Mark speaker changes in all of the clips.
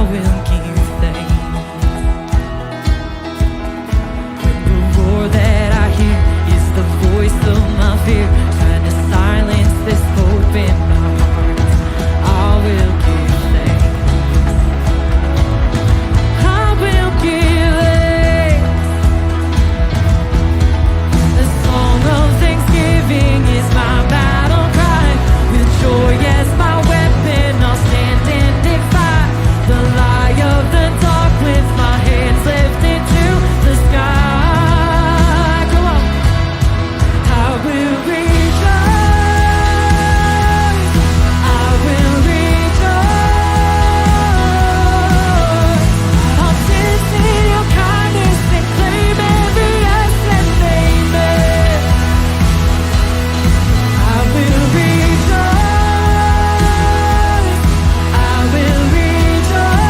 Speaker 1: will give thanks. When the roar that I hear is the voice of my fear, trying to silence this hope in my heart, I will give thanks. I will give thanks. The song of thanksgiving is my battle cry. With joy as my weapon, I'll stand and defy the lie of the dark with my hands lifted to the sky. Come on. I will rejoice. I will rejoice. I'll dance in your kindness and claim every yes and amen. I will rejoice. I will rejoice.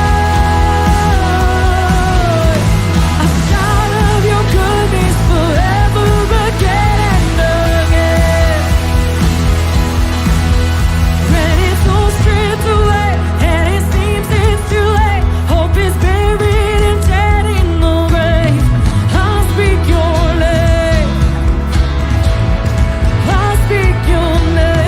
Speaker 1: I'll shout of your goodness forever again and again. When it's all stripped away and it seems it's too late, hope is buried and dead in the grave, I'll speak your name. I'll speak your name.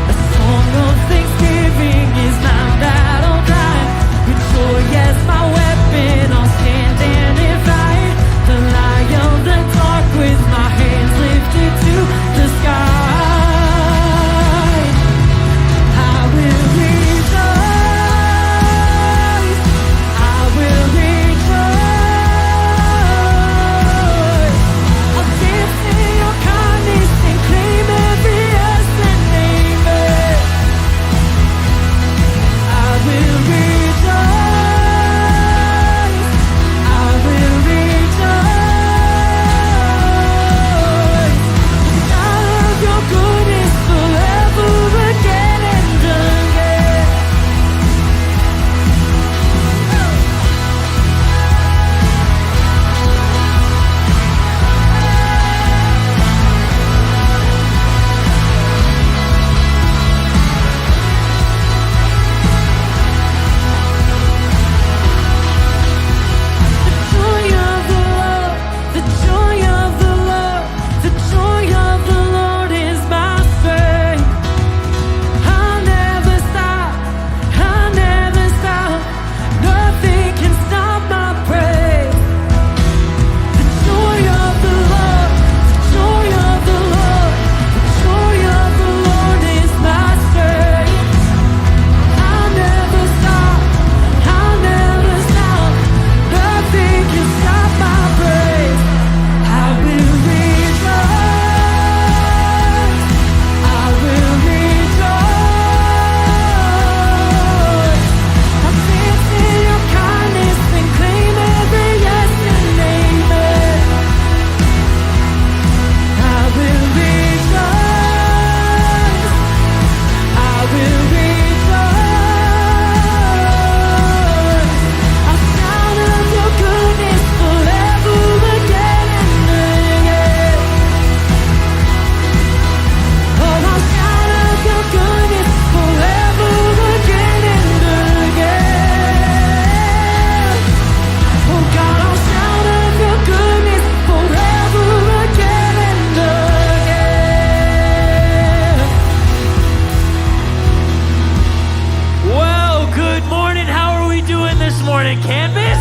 Speaker 1: A song of thanksgiving is my battle cry. With joy as my weapon, I'll stand and defy the lie of the dark with my hands lifted to the sky. I will rejoice. I will rejoice. I'll dance in your kindness and claim every yes and amen. I will rejoice. I will rejoice. Shout of your goodness forever again and again. The joy of the Lord, the joy of the Lord is my strength. I'll never stop, I'll never stop. Nothing can stop my praise. The joy of the Lord, the joy of the Lord, the joy of the Lord is my strength. I'll never stop, I'll never stop. Nothing can stop my praise. I will rejoice. I will rejoice. I'll dance in your kindness and claim every yes and amen. I will rejoice. I will rejoice. I'll shout of your goodness forever again and again. Oh, I'll shout of your goodness forever again and again. Oh God, I'll shout of your goodness forever again and again.
Speaker 2: Well, good morning. How are we doing this morning, Canvas?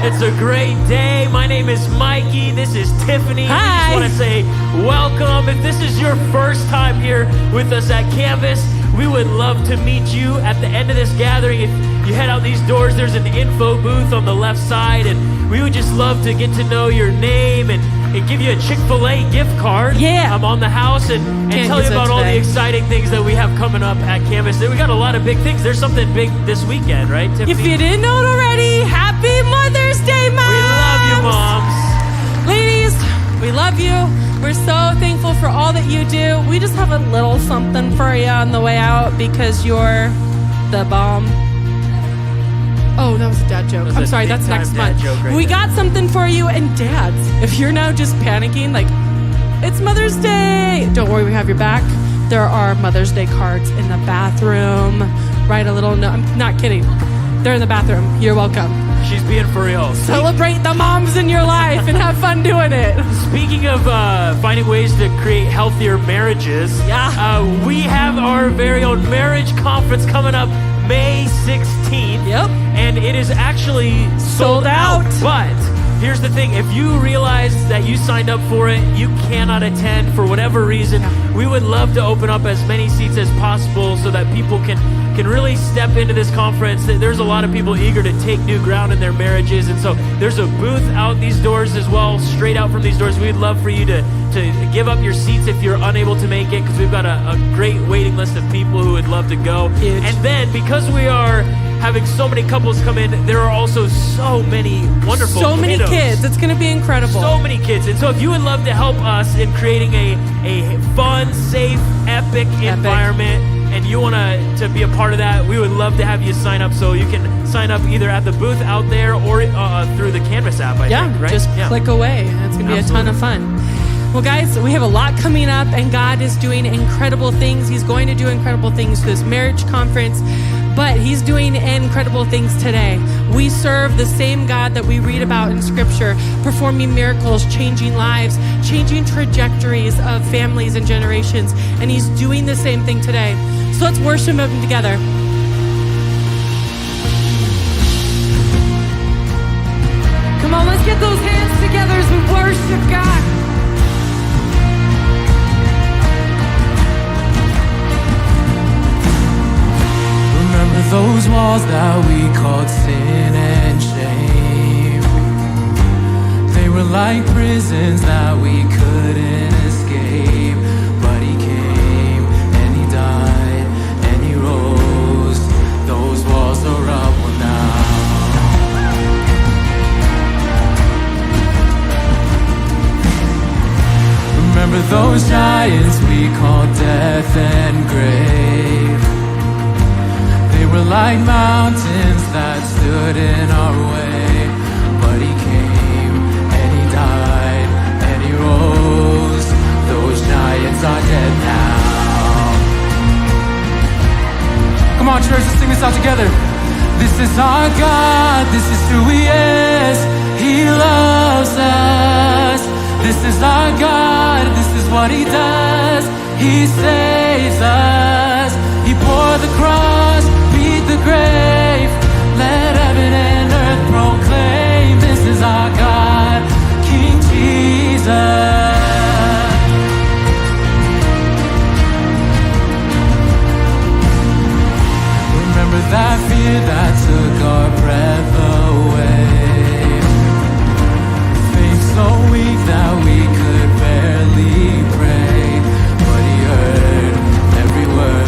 Speaker 2: It's a great day. My name is Mikey. This is Tiffany. We
Speaker 1: Hi.
Speaker 2: just want to say welcome. If this is your first time here with us at Canvas, we would love to meet you at the end of this gathering. If you head out these doors, there's an info booth on the left side, and we would just love to get to know your name and give you a Chick-fil-A gift card.
Speaker 1: Yeah.
Speaker 2: I'm on the house and
Speaker 1: Can't
Speaker 2: tell you
Speaker 1: use it
Speaker 2: about all the
Speaker 1: today.
Speaker 2: exciting things that we have coming up at Canvas. We got a lot of big things. There's something big this weekend, right, Tiffany?
Speaker 1: If you didn't know it already, happy Mother's Day, moms!
Speaker 2: We love you, moms.
Speaker 1: Ladies, we love you. We're so thankful for all that you do. We just have a little something for you on the way out because you're the bomb. Oh, that was a dad joke. I'm sorry, that's next month. We got something for you, and dads, if you're now just panicking, like, it's Mother's Day, don't worry, we have your back. There are Mother's Day cards in the bathroom. Write a little note. I'm not kidding. They're in the bathroom. You're welcome.
Speaker 2: She's being for real.
Speaker 1: Celebrate the moms in your life and have fun doing it.
Speaker 2: Speaking of finding ways to create healthier marriages, we have our very own marriage conference coming up May 16th.
Speaker 1: Yep.
Speaker 2: And it is actually sold out. But here's the thing. If you realize that you signed up for it, you cannot attend for whatever reason, we would love to open up as many seats as possible so that people can really step into this conference. There's a lot of people eager to take new ground in their marriages, and so there's a booth out these doors as well, straight out from these doors. We'd love for you to give up your seats if you're unable to make it, because we've got a great waiting list of people who would love to go.
Speaker 1: Huge.
Speaker 2: And then, because we are having so many couples come in, there are also so many wonderful
Speaker 1: many kids. It's going to be incredible.
Speaker 2: So many kids. And so if you would love to help us in creating a fun, safe, epic environment, and you want to be a part of that, we would love to have you sign up. So you can sign up either at the booth out there or through the Canvas app, I think, right?
Speaker 1: Just click away. It's going to be a ton of fun. Well, guys, we have a lot coming up, and God is doing incredible things. He's going to do incredible things through this marriage conference, but He's doing incredible things today. We serve the same God that we read about in Scripture, performing miracles, changing lives, changing trajectories of families and generations, and He's doing the same thing today. So let's worship Him together. Come on, let's get those hands together as we worship God.
Speaker 3: Remember those walls that we called sin and shame? They were like prisons that we couldn't escape. But He came and He died and He rose. Those walls are up now. Remember those giants we called death and grave? They were like mountains that stood in our way. But He came and He died and He rose. Those giants are dead now. Come on, church, let's sing this out together. This is our God, this is who He is. He loves us. This is our God, this is what He does. He saves us. He bore the cross, beat the grave. Let heaven and earth proclaim, this is our God, King Jesus. Remember that fear that took our breath away. Faith so weak that we could barely pray, but He heard every word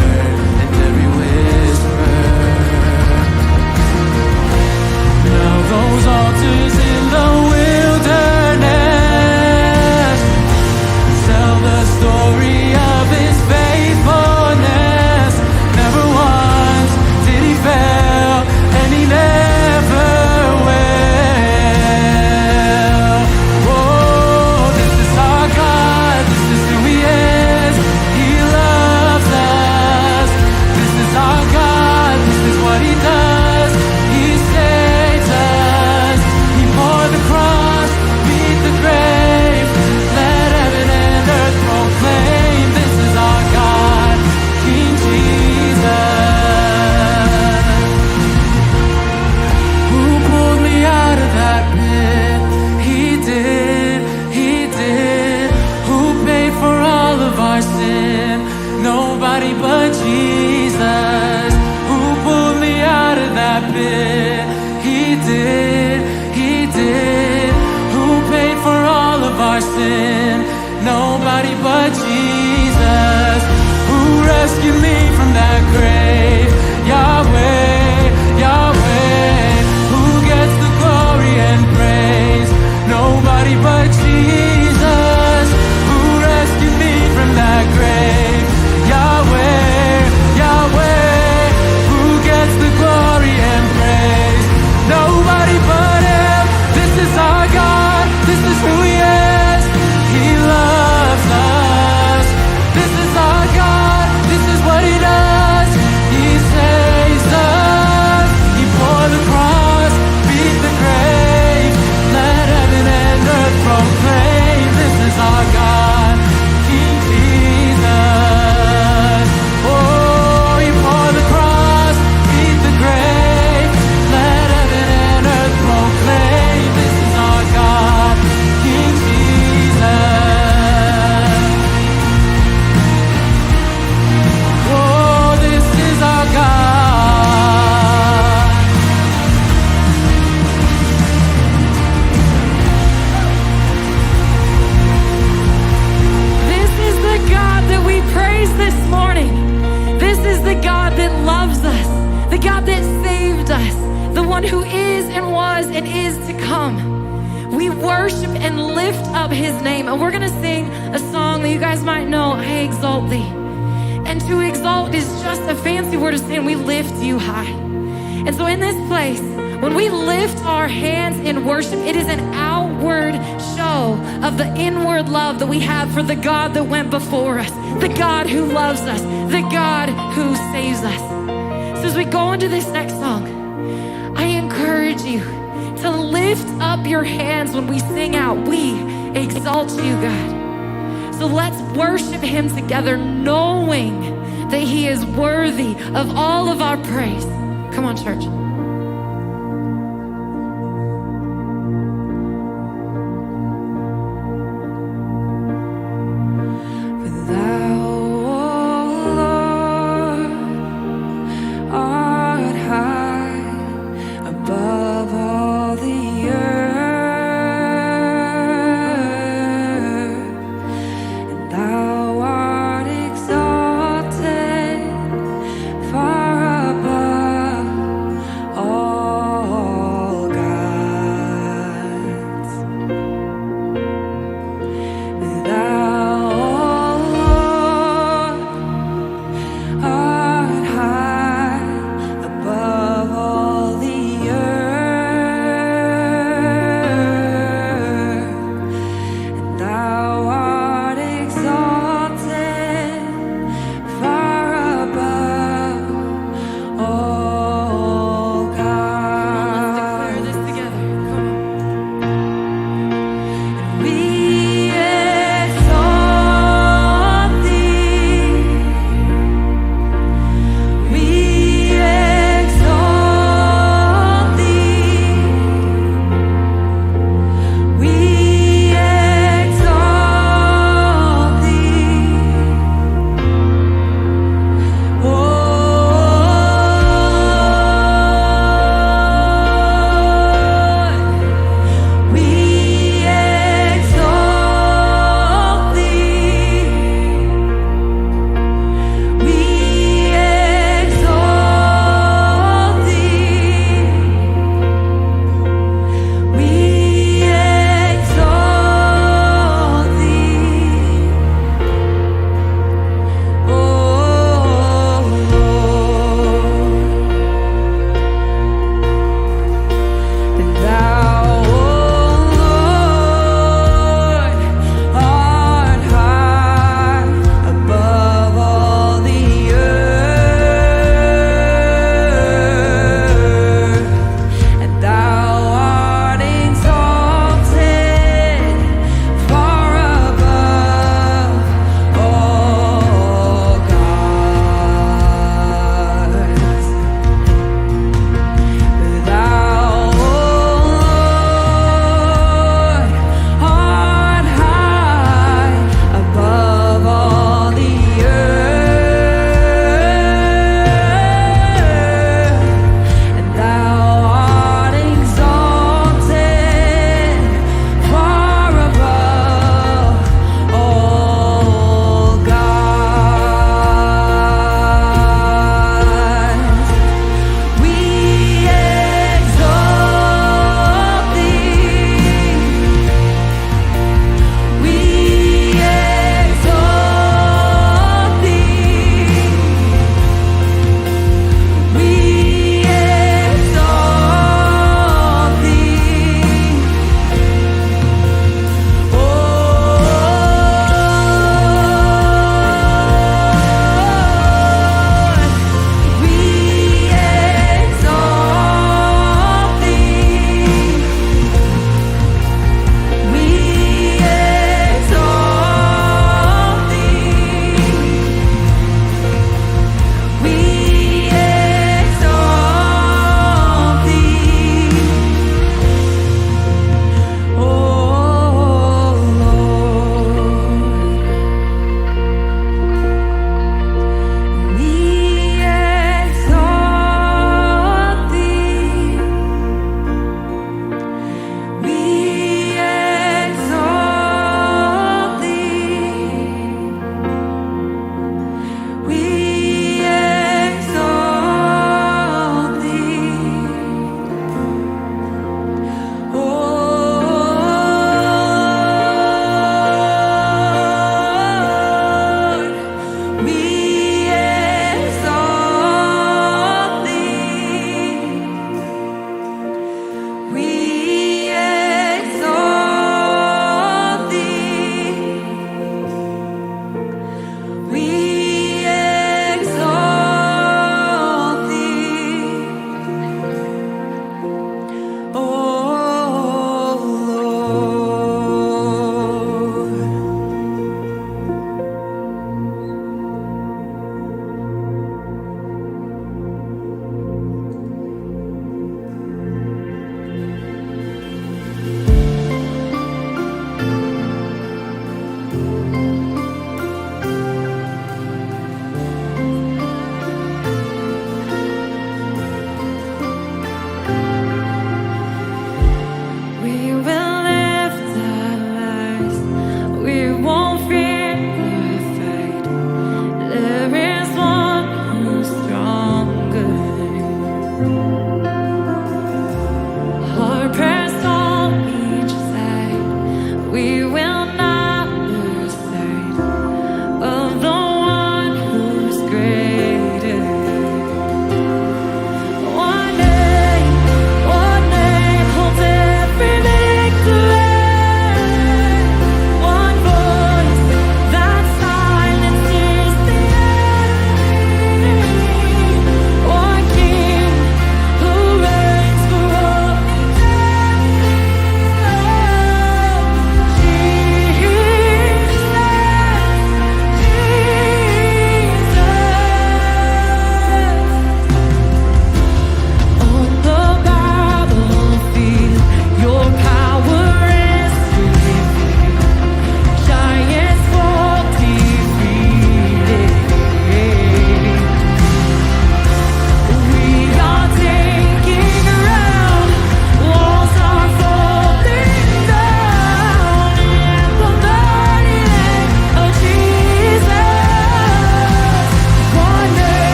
Speaker 1: one who is and was and is to come. We worship and lift up his name. And we're gonna sing a song that you guys might know, I Exalt Thee. And to exalt is just a fancy word of saying we lift you high. And so in this place, when we lift our hands in worship, it is an outward show of the inward love that we have for the God that went before us, the God who loves us, the God who saves us. So as we go into this next song, I encourage you to lift up your hands when we sing out, we exalt you, God. So let's worship him together, knowing that he is worthy of all of our praise. Come on, church.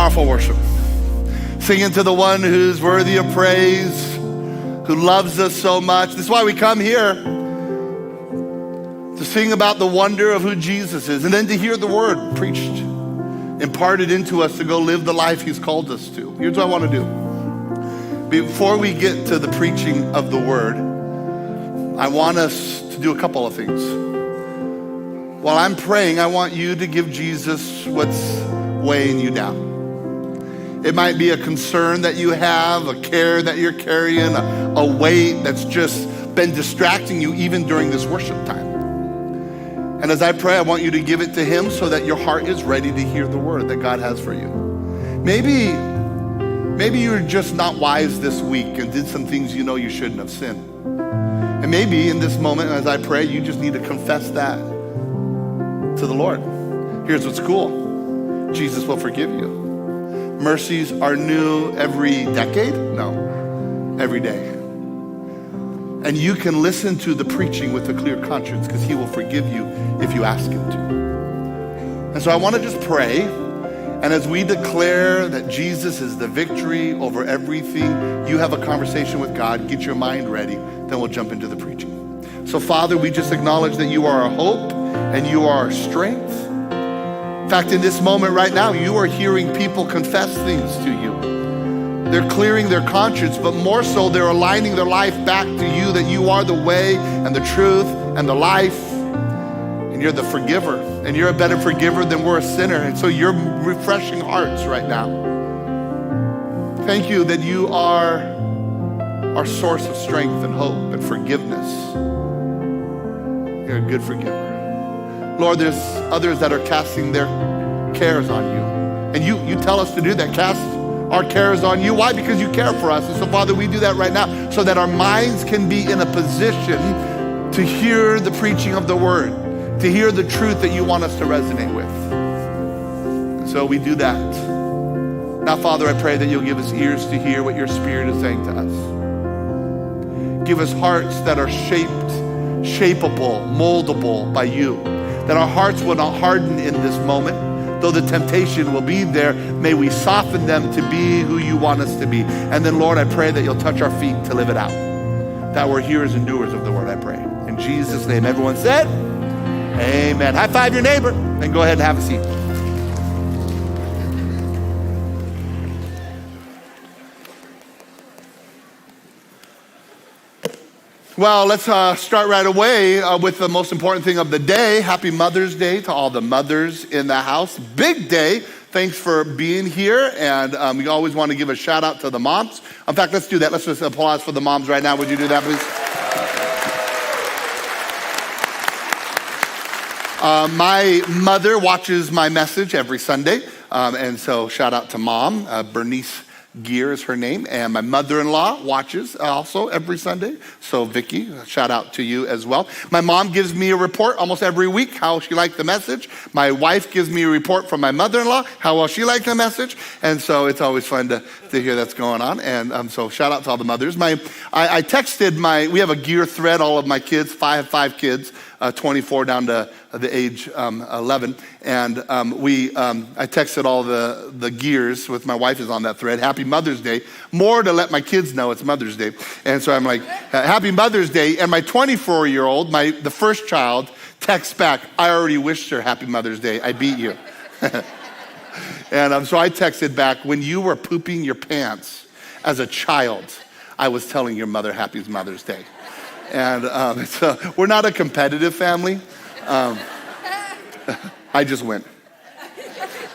Speaker 4: Powerful worship. Singing to the one who's worthy of praise, who loves us so much. This is why we come here, to sing about the wonder of who Jesus is, and then to hear the word preached, imparted into us to go live the life he's called us to. Here's what I want to do. Before we get to the preaching of the word, I want us to do a couple of things. While I'm praying, I want you to give Jesus what's weighing you down. It might be a concern that you have, a care that you're carrying, a weight that's just been distracting you even during this worship time. And as I pray, I want you to give it to him so that your heart is ready to hear the word that God has for you. Maybe you're just not wise this week and did some things you know you shouldn't have sinned. And maybe in this moment, as I pray, you just need to confess that to the Lord. Here's what's cool. Jesus will forgive you. Mercies are new every decade? No, every day. And you can listen to the preaching with a clear conscience because he will forgive you if you ask him to. And so I want to just pray. And as we declare that Jesus is the victory over everything, you have a conversation with God, get your mind ready, then we'll jump into the preaching. So Father, we just acknowledge that you are our hope and you are our strength. In fact, in this moment right now, you are hearing people confess things to you. They're clearing their conscience, but more so, they're aligning their life back to you, that you are the way and the truth and the life, and you're the forgiver, and you're a better forgiver than we're a sinner, and so you're refreshing hearts right now. Thank you that you are our source of strength and hope and forgiveness. You're a good forgiver. Lord, there's others that are casting their cares on you. And you tell us to do that, cast our cares on you. Why? Because you care for us. And so, Father, we do that right now so that our minds can be in a position to hear the preaching of the word, to hear the truth that you want us to resonate with. And so we do that. Now, Father, I pray that you'll give us ears to hear what your Spirit is saying to us. Give us hearts that are shapeable, moldable by you. That our hearts will not harden in this moment. Though the temptation will be there, may we soften them to be who you want us to be. And then, Lord, I pray that you'll touch our feet to live it out. That we're hearers and doers of the word, I pray. In Jesus' name, everyone said, amen. High five your neighbor and go ahead and have a seat. Well, let's start right away with the most important thing of the day. Happy Mother's Day to all the mothers in the house. Big day. Thanks for being here. And we always want to give a shout out to the moms. In fact, let's do that. Let's just applause for the moms right now. Would you do that, please? My mother watches my message every Sunday. And so shout out to Mom, Bernice Gear is her name, and my mother-in-law watches also every Sunday. So Vicky, shout out to you as well. My mom gives me a report almost every week how she liked the message. My wife gives me a report from my mother-in-law how well she liked the message, and so it's always fun to hear that's going on. And so shout out to all the mothers. I texted we have a gear thread. All of my kids, five kids, 24 down to the age 11, and I texted all the gears with my wife is on that thread. Happy Mother's Day. More to let my kids know it's Mother's Day, and so I'm like, Happy Mother's Day. And my 24-year-old, the first child, texts back, I already wished her Happy Mother's Day. I beat you. And so I texted back, when you were pooping your pants as a child, I was telling your mother Happy Mother's Day. And so we're not a competitive family. I just win.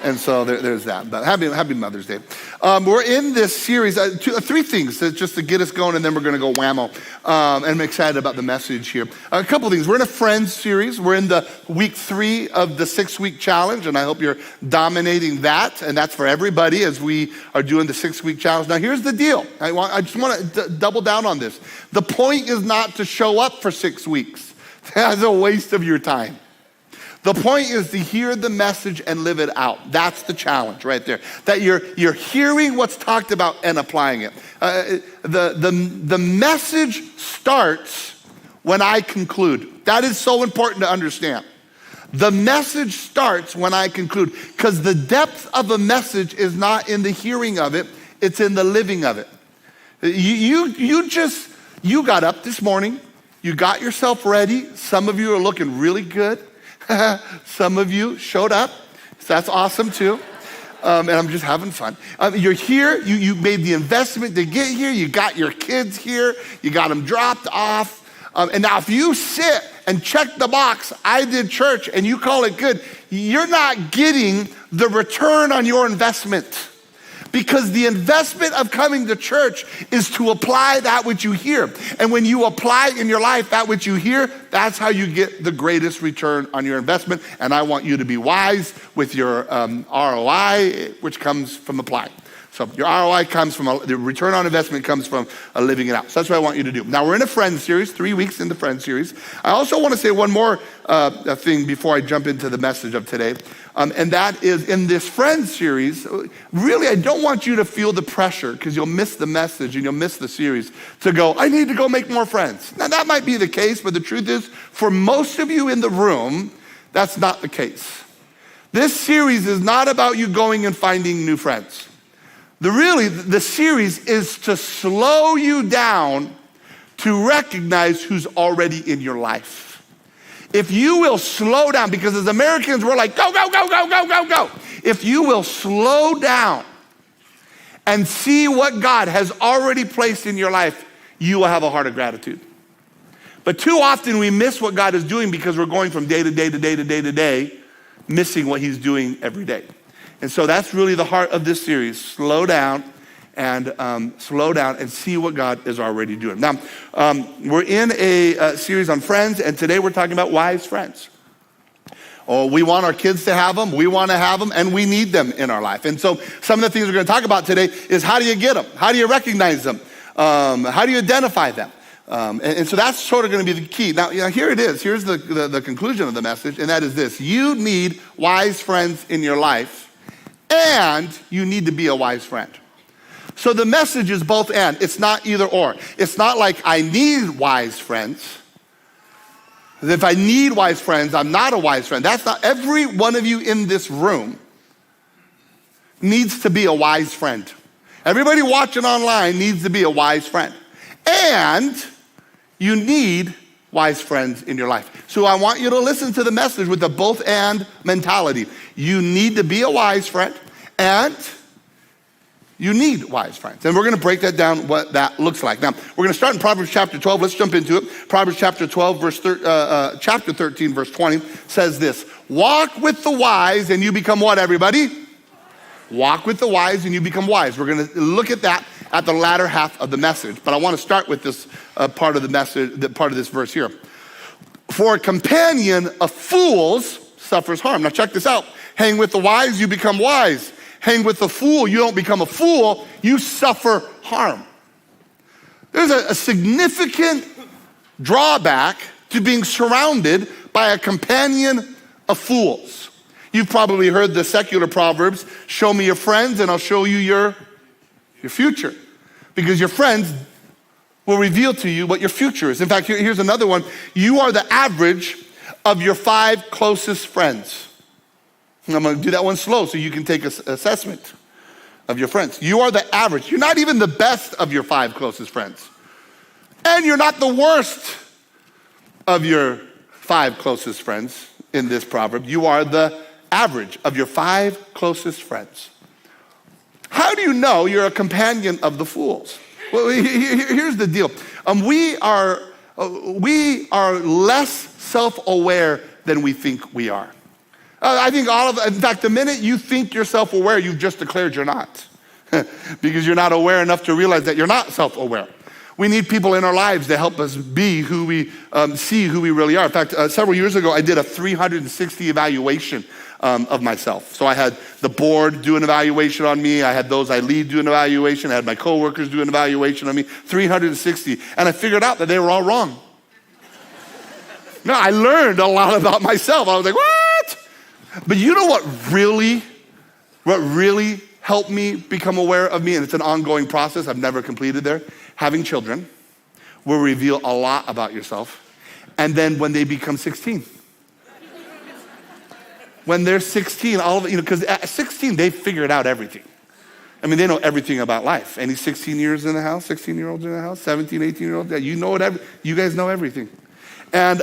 Speaker 4: And so there's that. But happy Mother's Day. We're in this series, three things just to get us going, and then we're going to go whammo. And I'm excited about the message here. A couple things. We're in a Friends series. We're in the week 3 of the 6-week challenge, and I hope you're dominating that. And that's for everybody as we are doing the 6-week challenge. Now, here's the deal. I just want to double down on this. The point is not to show up for 6 weeks. That's a waste of your time. The point is to hear the message and live it out. That's the challenge right there. That you're hearing what's talked about and applying it. The message starts when I conclude. That is so important to understand. The message starts when I conclude, because the depth of a message is not in the hearing of it, it's in the living of it. You got up this morning, you got yourself ready. Some of you are looking really good. Some of you showed up, so that's awesome too. And I'm just having fun. You're here, you made the investment to get here, you got your kids here, you got them dropped off. And now if you sit and check the box, I did church, and you call it good, you're not getting the return on your investment. Because the investment of coming to church is to apply that which you hear. And when you apply in your life that which you hear, that's how you get the greatest return on your investment. And I want you to be wise with your ROI, which comes from applying. So your ROI comes from, the return on investment comes from living it out. So that's what I want you to do. Now we're in a Friends series, 3 weeks in the Friends series. I also want to say one more thing before I jump into the message of today. And that is, in this Friends series, really I don't want you to feel the pressure, because you'll miss the message and you'll miss the series, to go, I need to go make more friends. Now that might be the case, but the truth is, for most of you in the room, that's not the case. This series is not about you going and finding new friends. The series is to slow you down to recognize who's already in your life. If you will slow down, because as Americans, we're like, go, go, go, go, go, go, go. If you will slow down and see what God has already placed in your life, you will have a heart of gratitude. But too often we miss what God is doing because we're going from day to day to day to day to day, missing what he's doing every day. And so that's really the heart of this series. Slow down and see what God is already doing. Now, we're in a series on friends, and today we're talking about wise friends. Oh, we want our kids to have them, we want to have them, and we need them in our life. And so some of the things we're going to talk about today is, how do you get them? How do you recognize them? How do you identify them? And so that's sort of going to be the key. Now, here it is. Here's the conclusion of the message, and that is this. You need wise friends in your life, and you need to be a wise friend. So the message is both and. It's not either or. It's not like I need wise friends. If I need wise friends, I'm not a wise friend. That's not, every one of you in this room needs to be a wise friend. Everybody watching online needs to be a wise friend. And you need wise friends in your life. So I want you to listen to the message with the both and mentality. You need to be a wise friend, and you need wise friends. And we're going to break that down, what that looks like. Now, we're going to start in Proverbs chapter 12. Let's jump into it. Proverbs chapter 12, chapter 13, verse 20 says this. Walk with the wise and you become what, everybody? Walk with the wise and you become wise. We're going to look at that at the latter half of the message. But I want to start with this part of the message, part of this verse here. For a companion of fools suffers harm. Now check this out. Hang with the wise, you become wise. Hang with the fool, you don't become a fool, you suffer harm. There's a significant drawback to being surrounded by a companion of fools. You've probably heard the secular proverbs, show me your friends and I'll show you your future. Because your friends will reveal to you what your future is. In fact, here's another one. You are the average of your 5 closest friends. I'm going to do that one slow so you can take an assessment of your friends. You are the average. You're not even the best of your 5 closest friends. And you're not the worst of your 5 closest friends in this proverb. You are the average of your 5 closest friends. How do you know you're a companion of the fools? Well, here's the deal. We are less self-aware than we think we are. I think in fact, the minute you think you're self-aware, you've just declared you're not. Because you're not aware enough to realize that you're not self-aware. We need people in our lives to help us be who we see who we really are. In fact, several years ago, I did a 360 evaluation of myself. So I had the board do an evaluation on me. I had those I lead do an evaluation. I had my coworkers do an evaluation on me. 360. And I figured out that they were all wrong. No, I learned a lot about myself. I was like, what? But you know what really helped me become aware of me, and it's an ongoing process, I've never completed there. Having children will reveal a lot about yourself. And then when they become 16, when they're 16, because at 16, they figured out everything. I mean, they know everything about life. Any 16-year-olds in the house, 16-year-olds in the house, 17, 18-year-olds, you know it. You guys know everything. And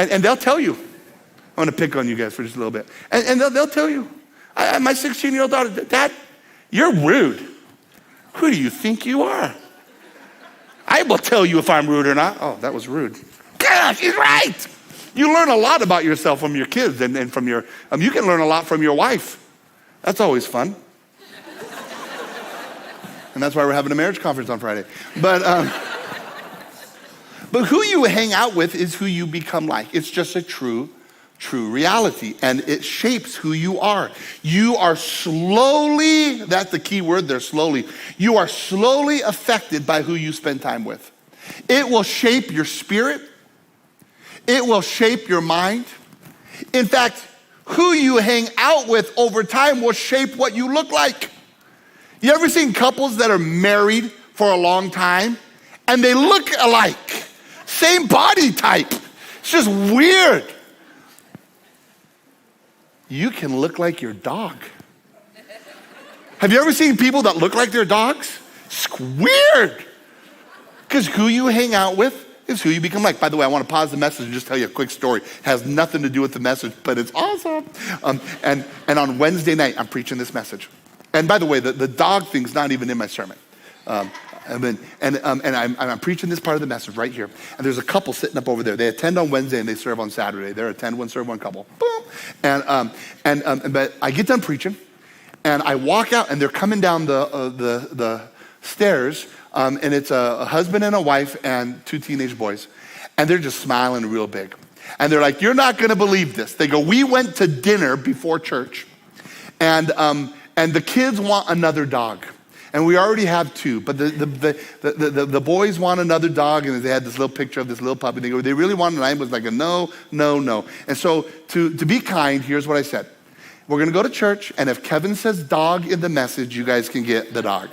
Speaker 4: they'll tell you. I'm going to pick on you guys for just a little bit. And they'll tell you. My 16-year-old daughter, Dad, you're rude. Who do you think you are? I will tell you if I'm rude or not. Oh, that was rude. Yeah, she's right. You learn a lot about yourself from your kids and from your, you can learn a lot from your wife. That's always fun. And that's why we're having a marriage conference on Friday. But who you hang out with is who you become like. It's just a true reality. And it shapes who you are. You are slowly, that's the key word there, slowly. You are slowly affected by who you spend time with. It will shape your spirit. It will shape your mind. In fact, who you hang out with over time will shape what you look like. You ever seen couples that are married for a long time and they look alike? Same body type. It's just weird. You can look like your dog. Have you ever seen people that look like their dogs? It's weird. Because who you hang out with is who you become like. By the way, I want to pause the message and just tell you a quick story. It has nothing to do with the message, but it's awesome. And on Wednesday night, I'm preaching this message. And by the way, the dog thing's not even in my sermon. I'm preaching this part of the message right here. And there's a couple sitting up over there. They attend on Wednesday and they serve on Saturday. They're attend one, serve one couple. Boom. But I get done preaching, and I walk out, and they're coming down the stairs. And it's a husband and a wife and two teenage boys. And they're just smiling real big. And they're like, "You're not going to believe this." They go, "We went to dinner before church. And the kids want another dog. And we already have two. But the boys want another dog." And they had this little picture of this little puppy. They go, "They really want it." And I was like, no. And so to be kind, here's what I said. We're going to go to church. And if Kevin says dog in the message, you guys can get the dog.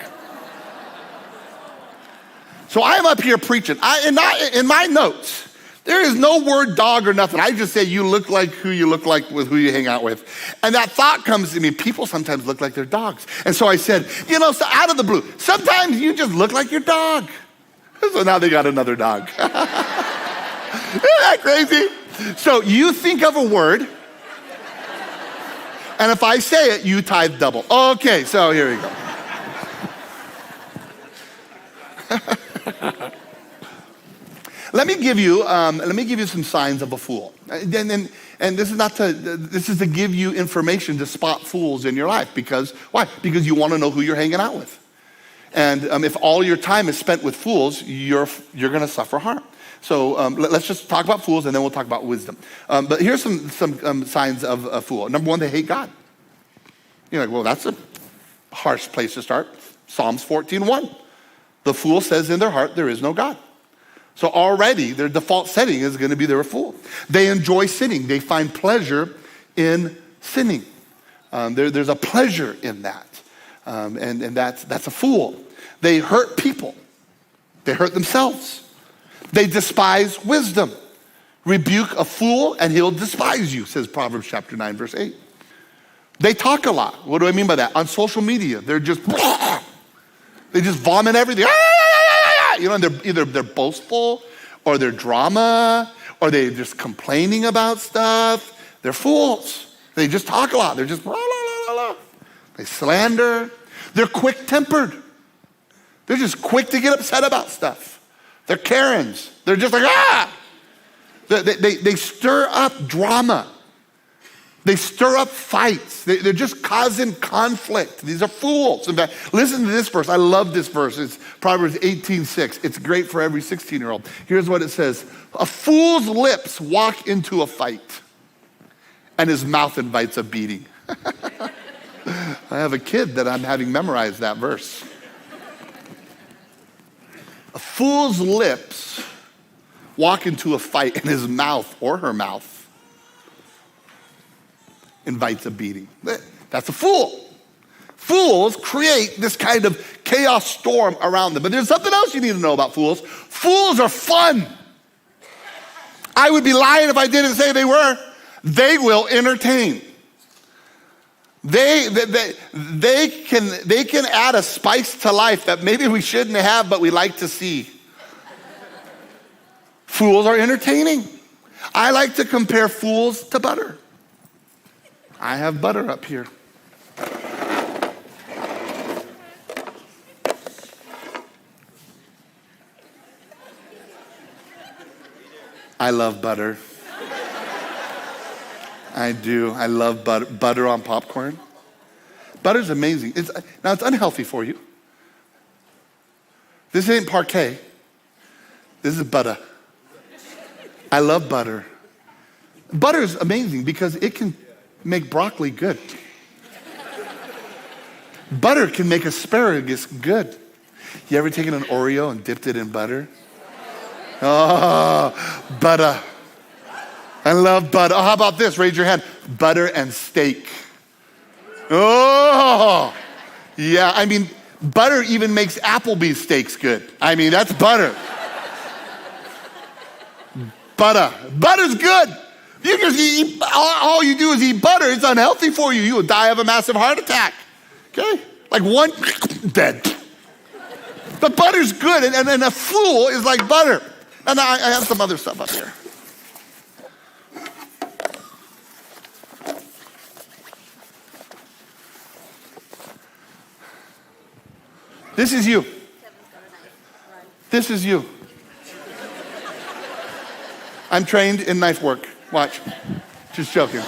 Speaker 4: So I'm up here preaching. In my notes, there is no word dog or nothing. I just say you look like who you look like with who you hang out with. And that thought comes to me, people sometimes look like their dogs. And so I said, so out of the blue, sometimes you just look like your dog. So now they got another dog. Isn't that crazy? So you think of a word, and if I say it, you tithe double. Okay, so here we go. Let me give you some signs of a fool. And this is to give you information to spot fools in your life. Because why? Because you want to know who you're hanging out with. And if all your time is spent with fools, you're going to suffer harm. So let's just talk about fools, and then we'll talk about wisdom. But here's some signs of a fool. Number one, they hate God. You're like, well, that's a harsh place to start. Psalms 14:1. The fool says in their heart, there is no God. So already their default setting is going to be they're a fool. They enjoy sinning. They find pleasure in sinning. There's a pleasure in that. And that's a fool. They hurt people. They hurt themselves. They despise wisdom. Rebuke a fool and he'll despise you, says Proverbs chapter 9, verse 8. They talk a lot. What do I mean by that? On social media, they just vomit everything. And they're boastful, or they're drama, or they're just complaining about stuff. They're fools. They just talk a lot. They're just blah, blah, blah, blah. They slander. They're quick-tempered. They're just quick to get upset about stuff. They're Karens. They're just like, ah! They stir up drama. They stir up fights. They're just causing conflict. These are fools. In fact, listen to this verse. I love this verse. It's Proverbs 18:6. It's great for every 16-year-old. Here's what it says. A fool's lips walk into a fight, and his mouth invites a beating. I have a kid that I'm having memorize that verse. A fool's lips walk into a fight, and his mouth or her mouth invites a beating. That's a fool. Fools create this kind of chaos storm around them. But there's something else you need to know about fools. Fools are fun. I would be lying if I didn't say they were. They will entertain. They can add a spice to life that maybe we shouldn't have, but we like to see. Fools are entertaining. I like to compare fools to butter. I have butter up here. I love butter. I do. I love butter. Butter on popcorn. Butter's amazing. Now, it's unhealthy for you. This ain't parquet. This is butter. I love butter. Butter is amazing because it can make broccoli good. Butter can make asparagus good. You ever taken an Oreo and dipped it in butter? Oh, butter. I love butter. Oh, how about this? Raise your hand. Butter and steak. Oh, yeah. I mean, butter even makes Applebee's steaks good. I mean, that's butter. Butter. Butter's good. You just eat, all you do is eat butter. It's unhealthy for you. You will die of a massive heart attack. Okay? Like one, dead. But butter's good, and a fool is like butter. And I have some other stuff up here. This is you. This is you. I'm trained in knife work. Watch. Just joking.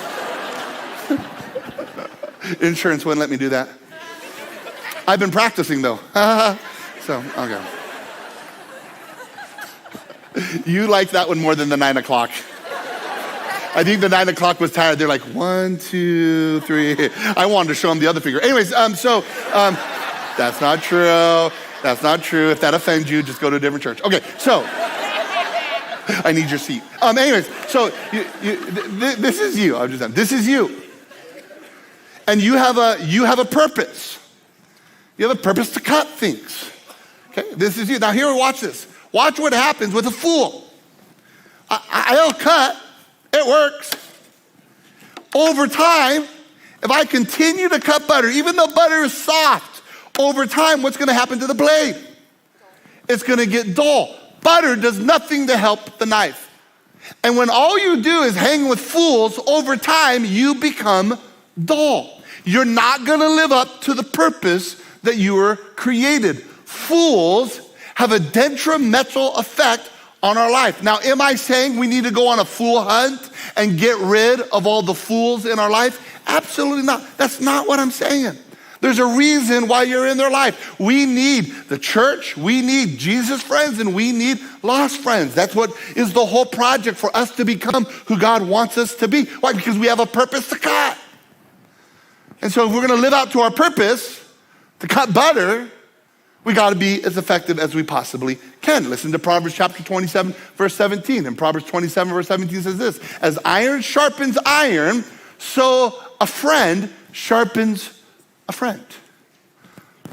Speaker 4: Insurance wouldn't let me do that. I've been practicing though. So, okay. You like that one more than the 9 o'clock. I think the 9 o'clock was tired. They're like, 1, 2, 3. I wanted to show them the other finger. Anyways, that's not true. That's not true. If that offends you, just go to a different church. Okay, so I need your seat. Anyways, so this is you. I'm just done. This is you, and you have a purpose. You have a purpose to cut things. Okay, this is you. Now here, watch this. Watch what happens with a fool. I'll cut. It works. Over time, if I continue to cut butter, even though butter is soft, over time, what's going to happen to the blade? It's going to get dull. Butter does nothing to help the knife. And when all you do is hang with fools, over time, you become dull. You're not going to live up to the purpose that you were created. Fools have a detrimental effect on our life. Now, am I saying we need to go on a fool hunt and get rid of all the fools in our life? Absolutely not. That's not what I'm saying. There's a reason why you're in their life. We need the church, we need Jesus friends, and we need lost friends. That's what is the whole project for us to become who God wants us to be. Why? Because we have a purpose to cut. And so if we're gonna live out to our purpose, to cut butter, we gotta be as effective as we possibly can. Listen to Proverbs chapter 27, verse 17. And Proverbs 27, verse 17 says this: as iron sharpens iron, so a friend sharpens a friend.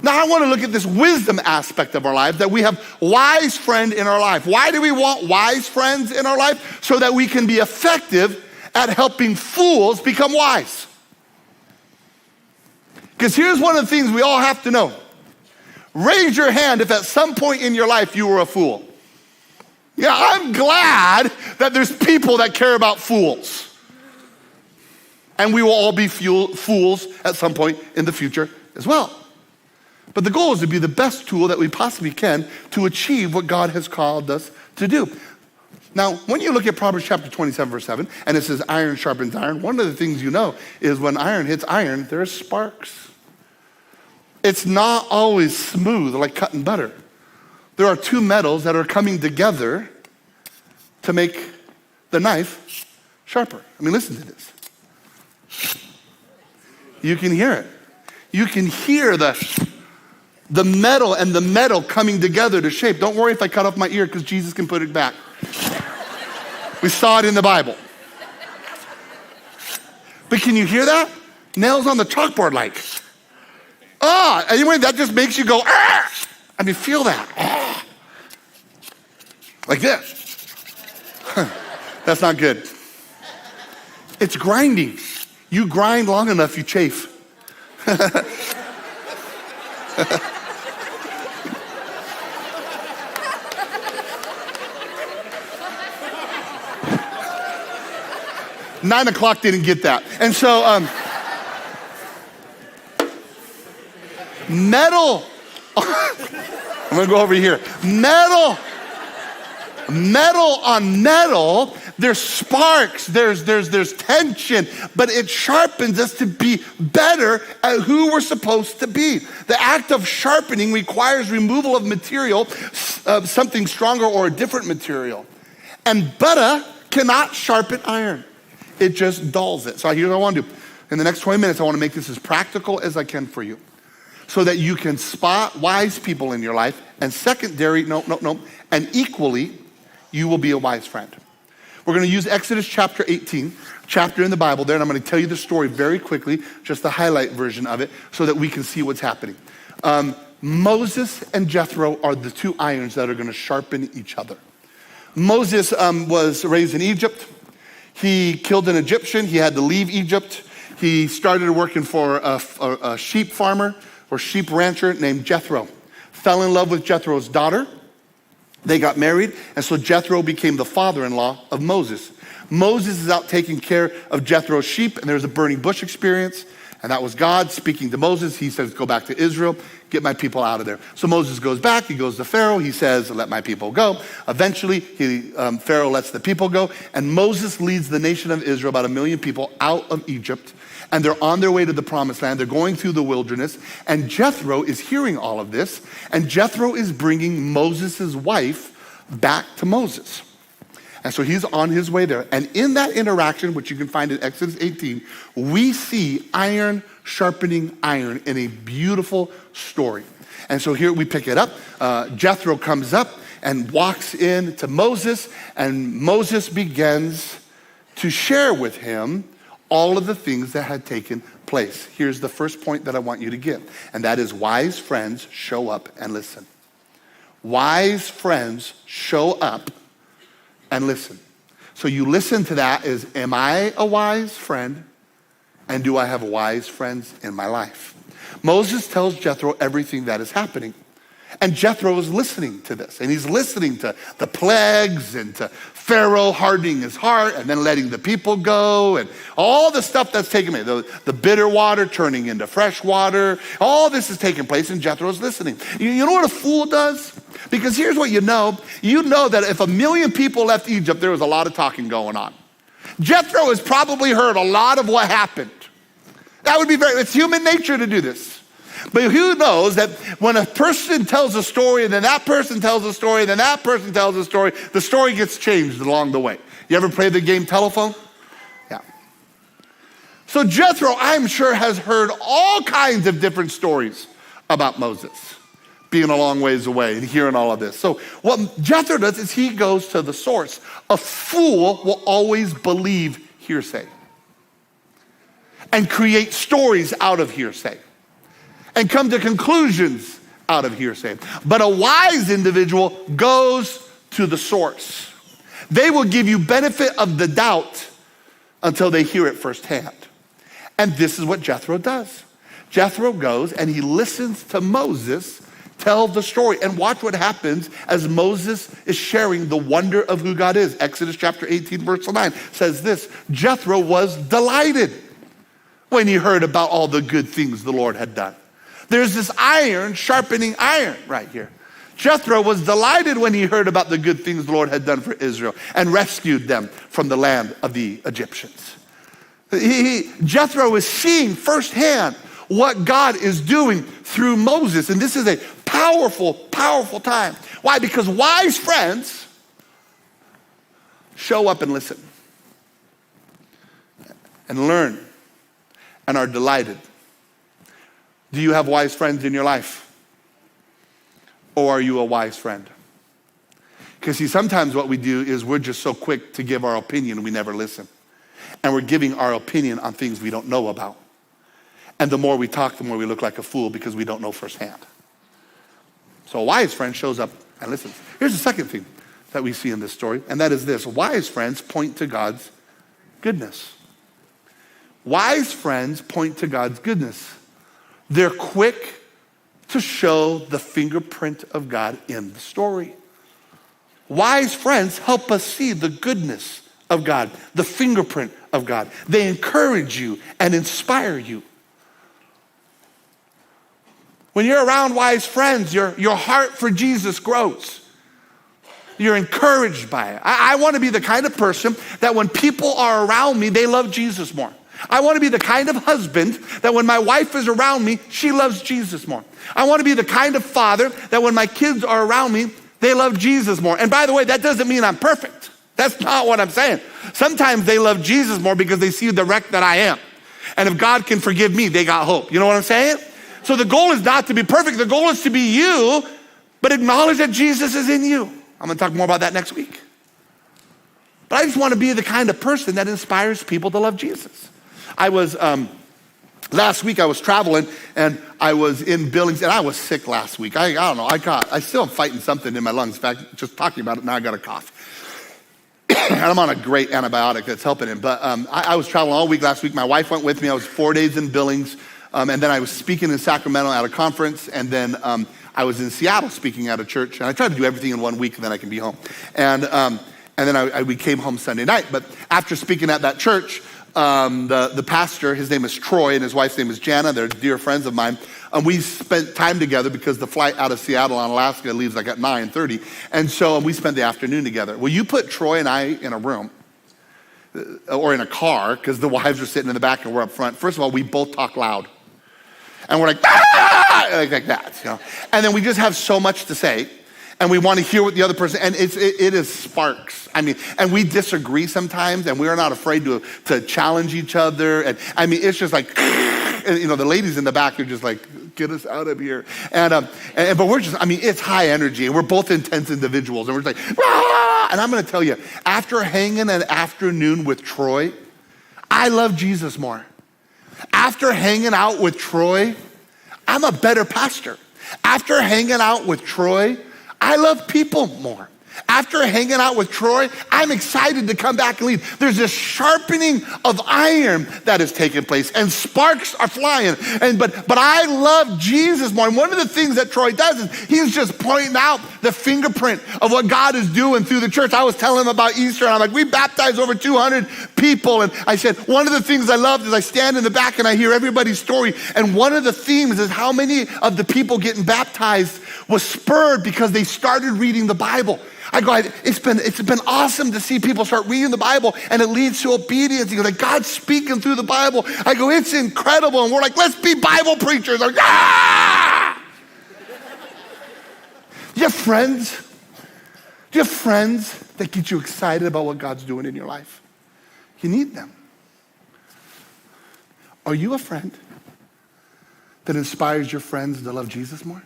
Speaker 4: Now I want to look at this wisdom aspect of our life, that we have wise friend in our life. Why do we want wise friends in our life? So that we can be effective at helping fools become wise. Because here's one of the things we all have to know. Raise your hand if at some point in your life you were a fool. Yeah, I'm glad that there's people that care about fools. And we will all be fools at some point in the future as well. But the goal is to be the best tool that we possibly can to achieve what God has called us to do. Now, when you look at Proverbs chapter 27, verse 7, and it says iron sharpens iron, one of the things you know is when iron hits iron, there's sparks. It's not always smooth like cutting butter. There are two metals that are coming together to make the knife sharper. I mean, listen to this. You can hear it. You can hear the metal and the metal coming together to shape. Don't worry if I cut off my ear, because Jesus can put it back. We saw it in the Bible. But can you hear that? Nails on the chalkboard like. Anyway, that just makes you go, ah! I mean, feel that. Ah! Like this. That's not good. It's grinding. You grind long enough, you chafe. Nine o'clock didn't get that. And so, metal, I'm gonna go over here. Metal on metal, there's sparks, there's tension, but it sharpens us to be better at who we're supposed to be. The act of sharpening requires removal of material, something stronger or a different material. And butter cannot sharpen iron. It just dulls it. So here's what I want to do. In the next 20 minutes, I want to make this as practical as I can for you so that you can spot wise people in your life. And secondary, and equally, you will be a wise friend. We're going to use Exodus chapter 18, chapter in the Bible there, and I'm going to tell you the story very quickly, just the highlight version of it, so that we can see what's happening. Moses and Jethro are the two irons that are going to sharpen each other. Moses was raised in Egypt. He killed an Egyptian. He had to leave Egypt. He started working for a sheep farmer or sheep rancher named Jethro. Fell in love with Jethro's daughter. They got married, and so Jethro became the father-in-law of Moses. Moses is out taking care of Jethro's sheep, and there's a burning bush experience, and that was God speaking to Moses. He says, go back to Israel, get my people out of there. So Moses goes back, he goes to Pharaoh, he says, let my people go. Eventually, Pharaoh lets the people go, and Moses leads the nation of Israel, about 1 million people, out of Egypt, and they're on their way to the promised land. They're going through the wilderness, and Jethro is hearing all of this, and Jethro is bringing Moses' wife back to Moses. And so he's on his way there. And in that interaction, which you can find in Exodus 18, we see iron sharpening iron in a beautiful story. And so here we pick it up. Jethro comes up and walks in to Moses, and Moses begins to share with him all of the things that had taken place. Here's the first point that I want you to get, and that is wise friends show up and listen. Wise friends show up and listen. So you listen to that as, am I a wise friend? And do I have wise friends in my life? Moses tells Jethro everything that is happening. And Jethro is listening to this. And he's listening to the plagues and to Pharaoh hardening his heart and then letting the people go and all the stuff that's taking place. The bitter water turning into fresh water. All this is taking place and Jethro is listening. You know what a fool does? Because here's what you know. You know that if 1 million people left Egypt, there was a lot of talking going on. Jethro has probably heard a lot of what happened. That would be it's human nature to do this. But who knows that when a person tells a story and then that person tells a story and then that person tells a story, the story gets changed along the way. You ever play the game telephone? Yeah. So Jethro, I'm sure, has heard all kinds of different stories about Moses being a long ways away and hearing all of this. So what Jethro does is he goes to the source. A fool will always believe hearsay and create stories out of hearsay and come to conclusions out of hearsay. But a wise individual goes to the source. They will give you benefit of the doubt until they hear it firsthand. And this is what Jethro does. Jethro goes and he listens to Moses tell the story. And watch what happens as Moses is sharing the wonder of who God is. Exodus chapter 18, verse 9 says this: Jethro was delighted when he heard about all the good things the Lord had done. There's this iron sharpening iron right here. Jethro was delighted when he heard about the good things the Lord had done for Israel and rescued them from the land of the Egyptians. Jethro is seeing firsthand what God is doing through Moses. And this is a powerful, powerful time. Why? Because wise friends show up and listen and learn and are delighted. Do you have wise friends in your life? Or are you a wise friend? Because see, sometimes what we do is we're just so quick to give our opinion, we never listen. And we're giving our opinion on things we don't know about. And the more we talk, the more we look like a fool because we don't know firsthand. So a wise friend shows up and listens. Here's the second thing that we see in this story, and that is this: wise friends point to God's goodness. Wise friends point to God's goodness. They're quick to show the fingerprint of God in the story. Wise friends help us see the goodness of God, the fingerprint of God. They encourage you and inspire you. When you're around wise friends, your heart for Jesus grows. You're encouraged by it. I want to be the kind of person that when people are around me, they love Jesus more. I want to be the kind of husband that when my wife is around me, she loves Jesus more. I want to be the kind of father that when my kids are around me, they love Jesus more. And by the way, that doesn't mean I'm perfect. That's not what I'm saying. Sometimes they love Jesus more because they see the wreck that I am. And if God can forgive me, they got hope. You know what I'm saying? So the goal is not to be perfect. The goal is to be you, but acknowledge that Jesus is in you. I'm going to talk more about that next week. But I just want to be the kind of person that inspires people to love Jesus. I was, last week I was traveling and I was in Billings and I was sick last week. I don't know, I still am fighting something in my lungs. In fact, just talking about it now I got a cough. And I'm on a great antibiotic that's helping him. But I was traveling all week last week. My wife went with me. I was 4 days in Billings. And then I was speaking in Sacramento at a conference. And then I was in Seattle speaking at a church. And I try to do everything in 1 week and then I can be home. And then we came home Sunday night. But after speaking at that church, the pastor, his name is Troy and his wife's name is Jana. They're dear friends of mine. We spent time together because the flight out of Seattle on Alaska leaves like at 9:30. And so we spent the afternoon together. Well, you put Troy and I in a room or in a car because the wives are sitting in the back and we're up front. First of all, we both talk loud. And we're like, ah! like that, you know. And then we just have so much to say. And we want to hear what the other person, and it is sparks. I mean, and we disagree sometimes, and we're not afraid to challenge each other. And I mean, it's just like, and, you know, the ladies in the back are just like, get us out of here. But we're just, I mean, it's high energy, and we're both intense individuals, and we're just like, ah! And I'm going to tell you, after hanging an afternoon with Troy, I love Jesus more. After hanging out with Troy, I'm a better pastor. After hanging out with Troy, I love people more. After hanging out with Troy, I'm excited to come back and lead. There's this sharpening of iron that is taking place and sparks are flying. But I love Jesus more. And one of the things that Troy does is he's just pointing out the fingerprint of what God is doing through the church. I was telling him about Easter and I'm like, we baptized over 200 people. And I said, one of the things I loved is I stand in the back and I hear everybody's story. And one of the themes is how many of the people getting baptized was spurred because they started reading the Bible. I go, it's been awesome to see people start reading the Bible and it leads to obedience. You go, like, God's speaking through the Bible. I go, it's incredible. And we're like, let's be Bible preachers. Like, ah! Do you have friends? Do you have friends that get you excited about what God's doing in your life? You need them. Are you a friend that inspires your friends to love Jesus more?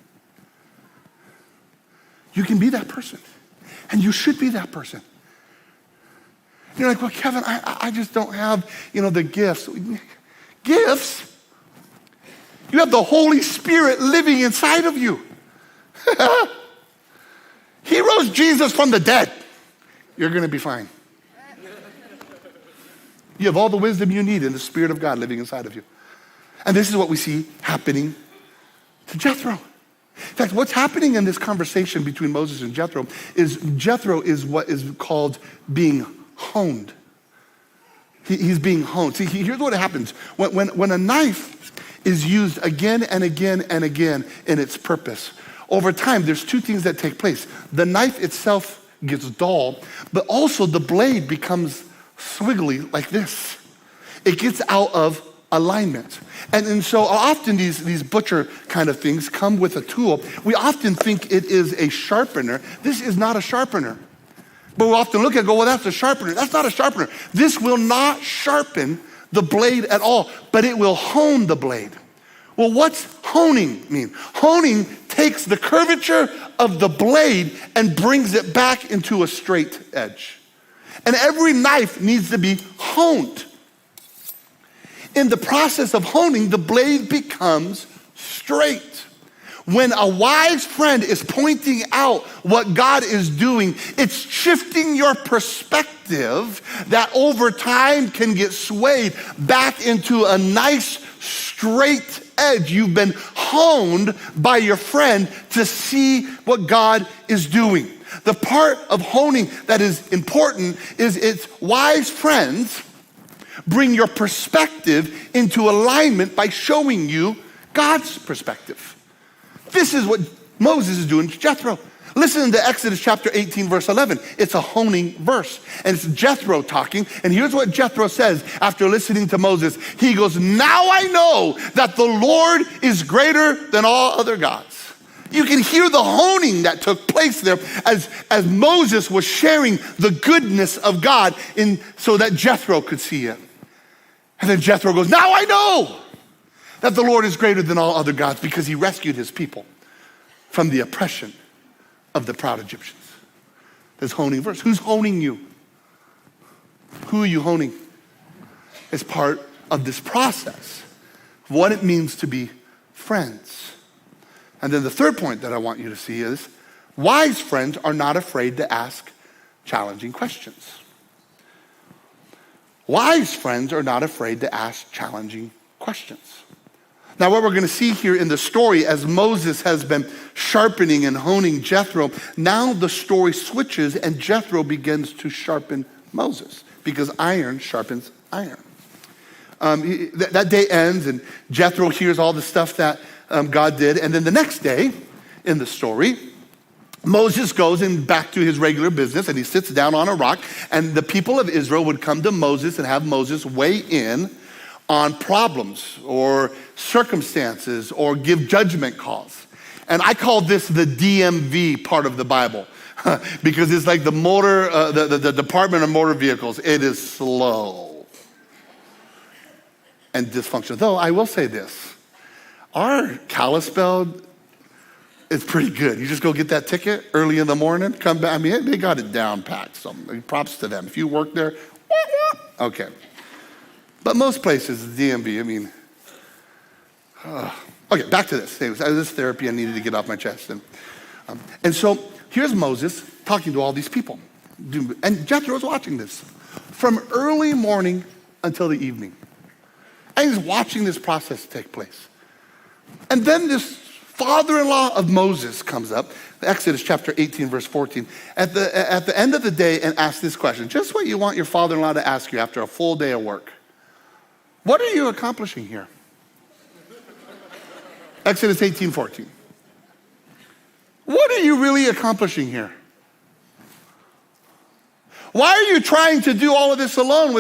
Speaker 4: You can be that person. And you should be that person. You're like, well, Kevin, I just don't have, the gifts. Gifts? You have the Holy Spirit living inside of you. He rose Jesus from the dead. You're going to be fine. You have all the wisdom you need in the Spirit of God living inside of you. And this is what we see happening to Jethro. In fact, what's happening in this conversation between Moses and Jethro is what is called being honed. He's being honed. See, here's what happens. When a knife is used again and again and again in its purpose, over time, there's two things that take place. The knife itself gets dull, but also the blade becomes swiggly like this. It gets out of alignment. And so often these butcher kind of things come with a tool. We often think it is a sharpener. This is not a sharpener. But we often look at it and go, well, that's a sharpener. That's not a sharpener. This will not sharpen the blade at all, but it will hone the blade. Well, what's honing mean? Honing takes the curvature of the blade and brings it back into a straight edge. And every knife needs to be honed. In the process of honing, the blade becomes straight. When a wise friend is pointing out what God is doing, it's shifting your perspective that over time can get swayed back into a nice straight edge. You've been honed by your friend to see what God is doing. The part of honing that is important is it's wise friends bring your perspective into alignment by showing you God's perspective. This is what Moses is doing to Jethro. Listen to Exodus chapter 18, verse 11. It's a honing verse. And it's Jethro talking. And here's what Jethro says after listening to Moses. He goes, now I know that the Lord is greater than all other gods. You can hear the honing that took place there as Moses was sharing the goodness of God so that Jethro could see it. And then Jethro goes, now I know that the Lord is greater than all other gods because he rescued his people from the oppression of the proud Egyptians. This honing verse. Who's honing you? Who are you honing? It's part of this process of what it means to be friends. And then the third point that I want you to see is wise friends are not afraid to ask challenging questions. Wise friends are not afraid to ask challenging questions. Now, what we're going to see here in the story as Moses has been sharpening and honing Jethro, now the story switches and Jethro begins to sharpen Moses because iron sharpens iron. That day ends and Jethro hears all the stuff that God did. And then the next day in the story, Moses goes back to his regular business and he sits down on a rock and the people of Israel would come to Moses and have Moses weigh in on problems or circumstances or give judgment calls. And I call this the DMV part of the Bible because it's like the Department of Motor Vehicles. It is slow and dysfunctional. Though I will say this, our Kalispell is pretty good. You just go get that ticket early in the morning, come back. I mean, they got it down packed. So props to them. If you work there, okay. But most places, the DMV, I mean, okay, back to this. This therapy I needed to get off my chest. And so here's Moses talking to all these people. And Jethro's watching this from early morning until the evening. And he's watching this process take place. And then this father-in-law of Moses comes up, Exodus chapter 18, verse 14, at the end of the day and asks this question, just what you want your father-in-law to ask you after a full day of work. What are you accomplishing here? Exodus 18:14. What are you really accomplishing here? Why are you trying to do all of this alone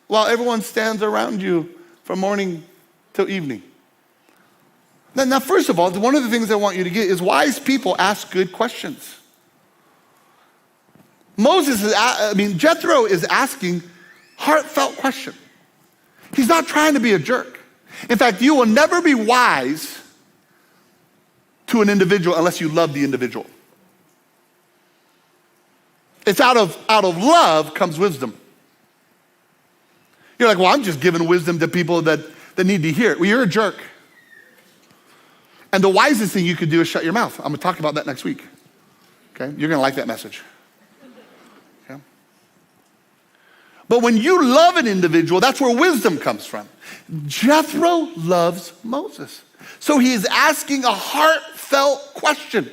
Speaker 4: while everyone stands around you from morning till evening? Now, first of all, one of the things I want you to get is wise people ask good questions. Jethro is asking heartfelt questions. He's not trying to be a jerk. In fact, you will never be wise to an individual unless you love the individual. It's out of love comes wisdom. You're like, well, I'm just giving wisdom to people that need to hear it. Well, you're a jerk. And the wisest thing you could do is shut your mouth. I'm going to talk about that next week. Okay? You're going to like that message. Okay? But when you love an individual, that's where wisdom comes from. Jethro loves Moses. So he is asking a heartfelt question.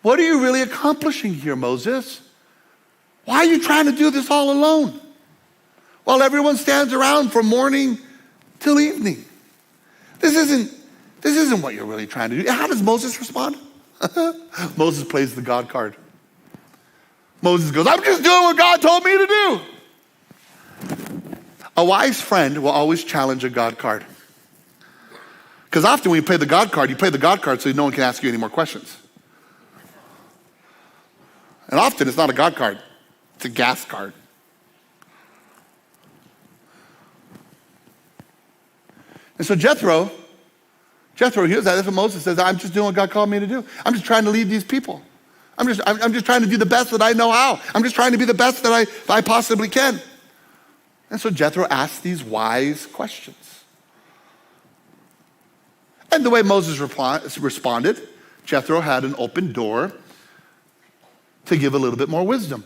Speaker 4: What are you really accomplishing here, Moses? Why are you trying to do this all alone? While everyone stands around from morning till evening. This isn't what you're really trying to do. How does Moses respond? Moses plays the God card. Moses goes, I'm just doing what God told me to do. A wise friend will always challenge a God card. Because often when you play the God card so no one can ask you any more questions. And often it's not a God card, it's a gas card. And so Jethro hears that. That's what Moses says. I'm just doing what God called me to do. I'm just trying to lead these people. I'm just trying to do the best that I know how. I'm just trying to be the best that I possibly can. And so Jethro asks these wise questions. And the way Moses responded, Jethro had an open door to give a little bit more wisdom.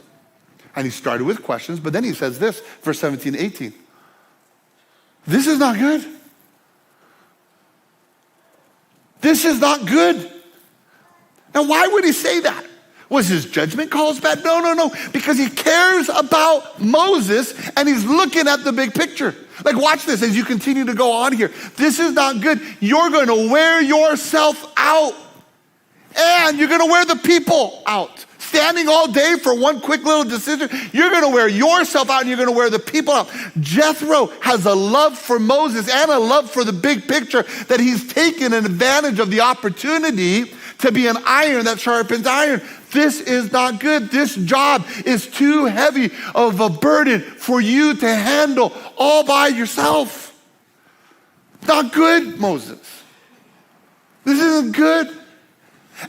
Speaker 4: And he started with questions, but then he says this, verse 17, 18. This is not good. This is not good. Now, why would he say that? Was his judgment calls bad? No. Because he cares about Moses and he's looking at the big picture. Like, watch this as you continue to go on here. This is not good. You're going to wear yourself out. And you're going to wear the people out. Standing all day for one quick little decision, you're going to wear yourself out and you're going to wear the people out. Jethro has a love for Moses and a love for the big picture that he's taken advantage of the opportunity to be an iron that sharpens iron. This is not good. This job is too heavy of a burden for you to handle all by yourself. Not good, Moses. This isn't good.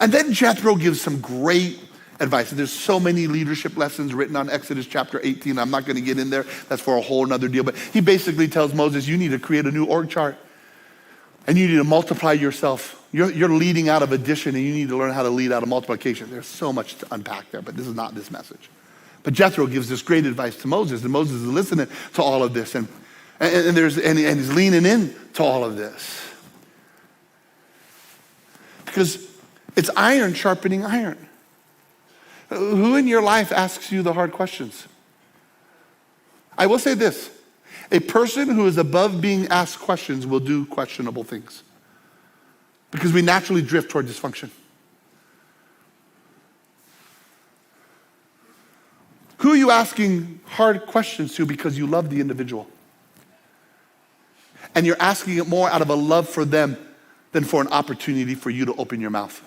Speaker 4: And then Jethro gives some great advice. There's so many leadership lessons written on Exodus chapter 18. I'm not going to get in there. That's for a whole nother deal. But he basically tells Moses, you need to create a new org chart. And you need to multiply yourself. You're leading out of addition and you need to learn how to lead out of multiplication. There's so much to unpack there, but this is not this message. But Jethro gives this great advice to Moses, and Moses is listening to all of this, and he's leaning in to all of this. Because it's iron sharpening iron. Who in your life asks you the hard questions? I will say this. A person who is above being asked questions will do questionable things. Because we naturally drift toward dysfunction. Who are you asking hard questions to because you love the individual? And you're asking it more out of a love for them than for an opportunity for you to open your mouth.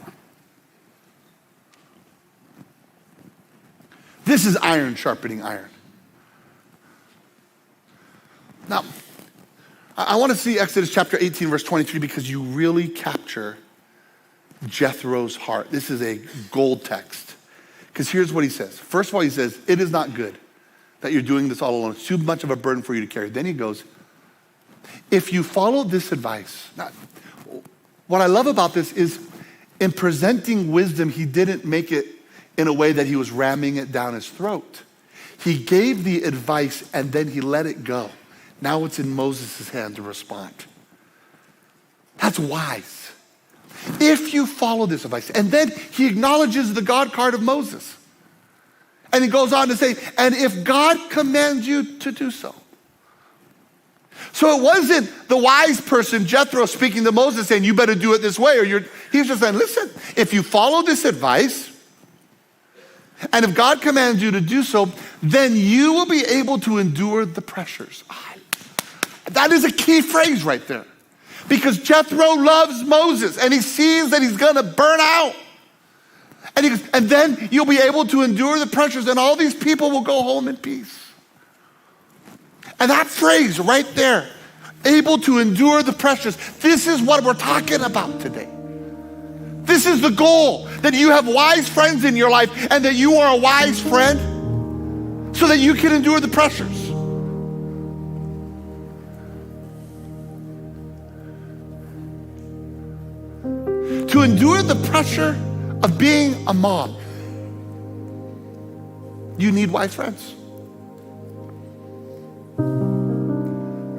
Speaker 4: This is iron sharpening iron. Now, I want to see Exodus chapter 18, verse 23, because you really capture Jethro's heart. This is a gold text. Because here's what he says. First of all, he says, it is not good that you're doing this all alone. It's too much of a burden for you to carry. Then he goes, if you follow this advice. Now, what I love about this is in presenting wisdom, he didn't make it in a way that he was ramming it down his throat. He gave the advice and then he let it go. Now it's in Moses' hand to respond. That's wise. If you follow this advice, and then he acknowledges the God card of Moses. And he goes on to say, and if God commands you to do so. So it wasn't the wise person, Jethro, speaking to Moses saying, you better do it this way, or he's just saying, listen, if you follow this advice, and if God commands you to do so, then you will be able to endure the pressures. That is a key phrase right there. Because Jethro loves Moses and he sees that he's gonna burn out. And then you'll be able to endure the pressures and all these people will go home in peace. And that phrase right there, able to endure the pressures, this is what we're talking about today. This is the goal, that you have wise friends in your life and that you are a wise friend so that you can endure the pressures. To endure the pressure of being a mom, you need wise friends.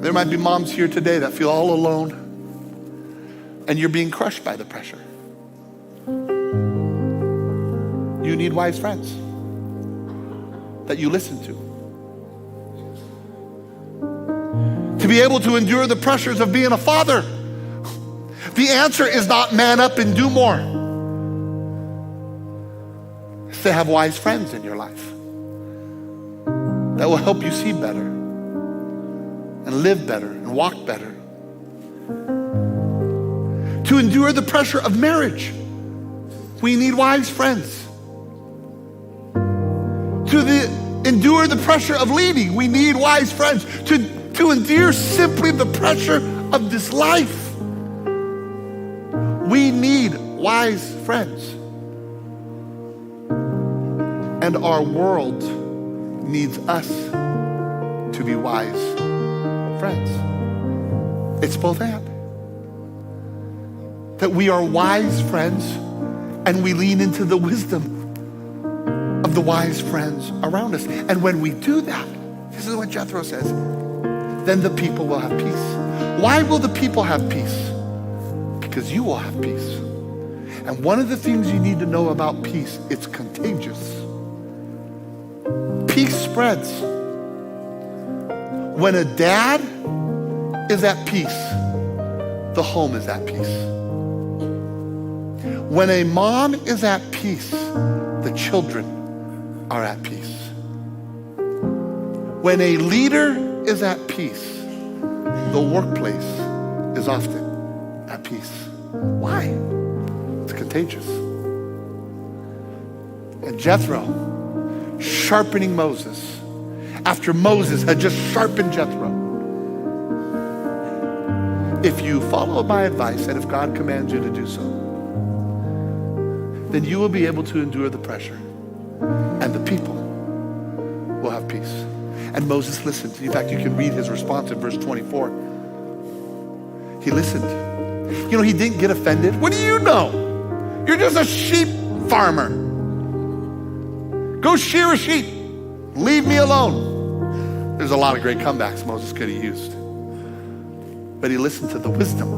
Speaker 4: There might be moms here today that feel all alone and you're being crushed by the pressure. You need wise friends that you listen to. To be able to endure the pressures of being a father, the answer is not man up and do more. It's to have wise friends in your life that will help you see better and live better and walk better. To endure the pressure of marriage, we need wise friends. To endure the pressure of leading, we need wise friends. To endure simply the pressure of this life, we need wise friends. And our world needs us to be wise friends. It's both and. That we are wise friends and we lean into the wisdom of the wise friends around us. And when we do that, this is what Jethro says, then the people will have peace. Why will the people have peace? because you will have peace. And one of the things you need to know about peace, it's contagious. Peace spreads. When a dad is at peace, the home is at peace. When a mom is at peace, the children are at peace. When a leader is at peace, the workplace is often at peace. Why? It's contagious. And Jethro, sharpening Moses, after Moses had just sharpened Jethro, if you follow my advice and if God commands you to do so, then you will be able to endure the pressure and the people will have peace. And Moses listened. In fact, you can read his response in verse 24. He listened. You know, he didn't get offended. What do you know? You're just a sheep farmer. Go shear a sheep. Leave me alone. There's a lot of great comebacks Moses could have used. But he listened to the wisdom.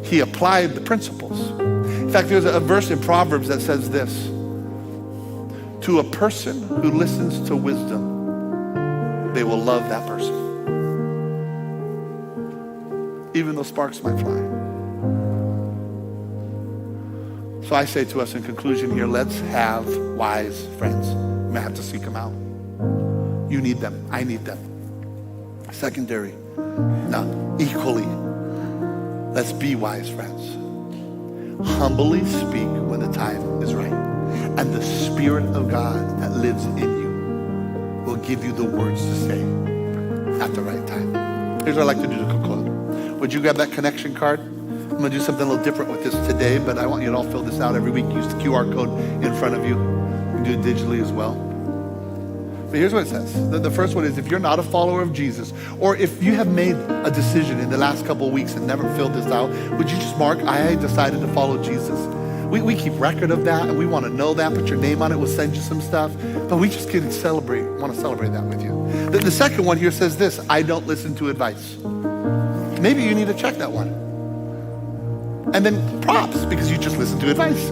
Speaker 4: He applied the principles. In fact, there's a verse in Proverbs that says this: to a person who listens to wisdom, they will love that person, even though sparks might fly. So I say to us in conclusion here, let's have wise friends. We may have to seek them out. You need them. I need them. Secondary, not equally. Let's be wise friends. Humbly speak when the time is right. And the Spirit of God that lives in you will give you the words to say at the right time. Here's what I like to do to conclude. Would you grab that connection card? I'm going to do something a little different with this today, but I want you to all fill this out every week. Use the QR code in front of you. You can do it digitally as well. But here's what it says. The first one is, if you're not a follower of Jesus, or if you have made a decision in the last couple of weeks and never filled this out, would you just mark, I decided to follow Jesus? We keep record of that, and we want to know that. Put your name on it. We'll send you some stuff. But we just want to celebrate that with you. The second one here says this: I don't listen to advice. Maybe you need to check that one. And then props, because you just listen to advice.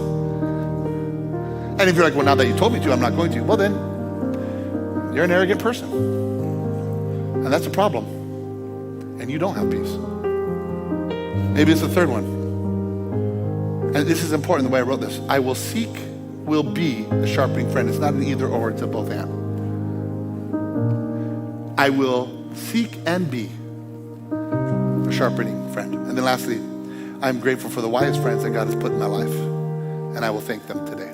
Speaker 4: And if you're like, well, now that you told me to, I'm not going to. Well, then you're an arrogant person. And that's a problem. And you don't have peace. Maybe it's the third one. And this is important the way I wrote this. I will seek, will be a sharpening friend. It's not an either or, it's a both and. I will seek and be a sharpening friend. And then lastly, I'm grateful for the wise friends that God has put in my life. And I will thank them today.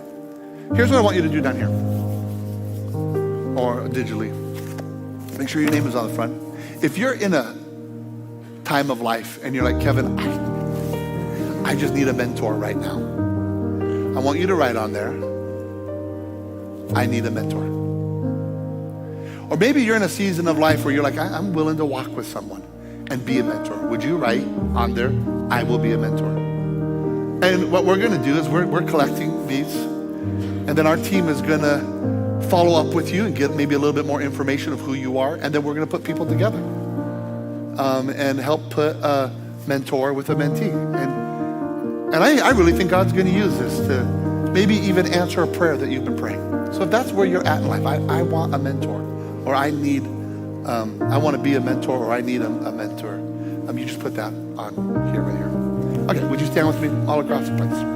Speaker 4: Here's what I want you to do down here. Or digitally. Make sure your name is on the front. If you're in a time of life and you're like, Kevin, I just need a mentor right now, I want you to write on there, I need a mentor. Or maybe you're in a season of life where you're like, I'm willing to walk with someone and be a mentor. Would you write on there, I will be a mentor? And what we're going to do is we're collecting these, and then our team is going to follow up with you and get maybe a little bit more information of who you are, and then we're going to put people together and help put a mentor with a mentee. And I really think God's going to use this to maybe even answer a prayer that you've been praying. So if that's where you're at in life, I want a mentor, or I want to be a mentor, or I need a mentor. You just put that on here, right here. Okay, would you stand with me all across the place?